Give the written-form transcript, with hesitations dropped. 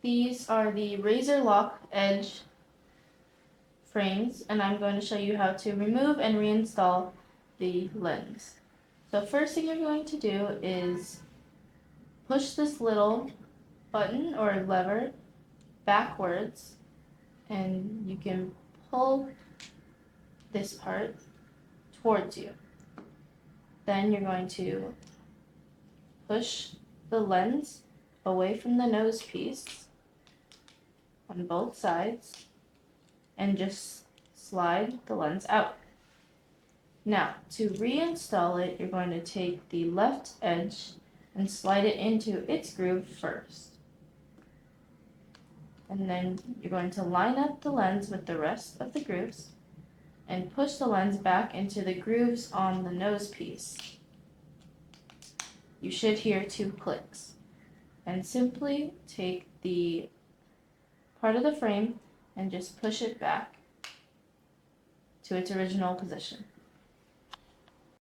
These are the Radarlock Edge frames, and I'm going to show you how to remove and reinstall the lens. So first thing you're going to do is push this little button or lever backwards, and you can pull this part towards you. Then you're going to push the lens away from the nose piece on both sides and just slide the lens out. Now, to reinstall it, you're going to take the left edge and slide it into its groove first. And then you're going to line up the lens with the rest of the grooves and push the lens back into the grooves on the nose piece. You should hear 2 clicks. And simply take the part of the frame and just push it back to its original position.